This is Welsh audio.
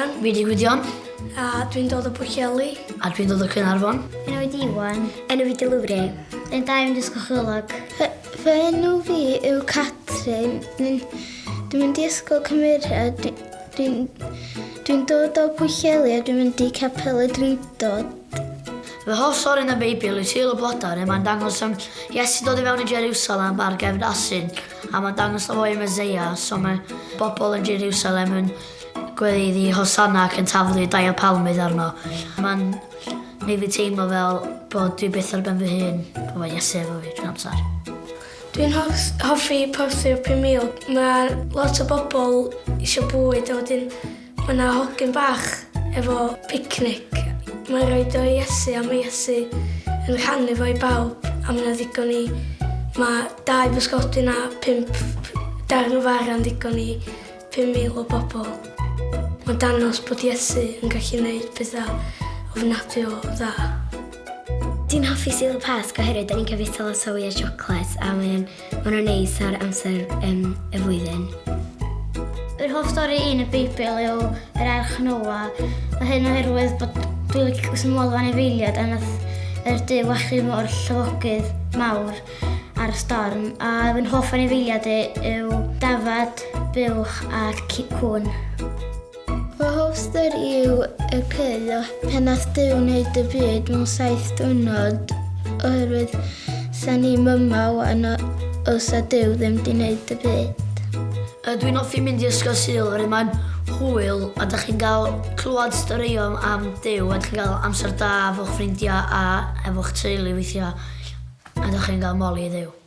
Iwan. Fi newyddion. A dwi'n dod o Pwllheli. A dwi'n dod o Caernarfon. Enw fi Iwan. Enw fi deledu. Yn da i'n dysgu chwilog. Fy enw fi yw Catrin. Dwi'n mynd i ysgol cymeriad. Dwi'n dod o Pwllheli a dwi'n mynd i capel y Drindod. Fy hoff stori yn y Beibl yw Sul o Blodau, neu mae'n dangos am Iesu dod i fewn i Jerusalem ar gefn asyn, a mae'n dangos o fwy Meseia, so mae bobl yn Jerusalem yn gweddi hosanna ac yn taflu dau o palmydd arno. Mae'n neud fi teimlo fel bod dwi byth ar ben fy hun, bod Iesu efo fi drwy'r amser. Dwi'n hoffi porthu'r 5,000. Mae lot o bobl eisiau bwyd a wedyn mae yna hogyn bach efo picnic. Mae'n rhaid o Iesu a mae Iesu yn rhannu fo i bawb a mae'n ddigon i... Mae 2 bysgodyn a 5 darn o fara yn ddigon i 5,000 o bobl. Mae'n danos bod Iesu yn gallu gwneud pethau ofnadwy o dda. Dwi'n hoffi Sul y Pasg oherwydd da ni'n cael fisal o sowi a siocled a mae'n nhw'n neis ar amser y flwyddyn. Yr hoff stori un y Beibl yw yr arch Noa. Mae hyn oherwydd bod dwi'n licio syml fan efeiliad a nath yr dydd wachu mor llyfogydd mawr ar y storm. A fy'n hoff fan efeiliad yw dafad, buwch a cwn. Fy hoff stori yw y cyll pan nath Duw wneud y byd mewn 7 diwrnod oherwydd sa ni myma wan os a Duw ddim wedi wneud y byd. Dwi'n hoffi mynd i ysgol Sul oherwydd mae'n hwyl a da chi'n cael clywed storïon am Duw a da chi'n cael amser da efo'ch ffrindiau a efo'ch teulu weithiau a da chi'n cael moli i Duw.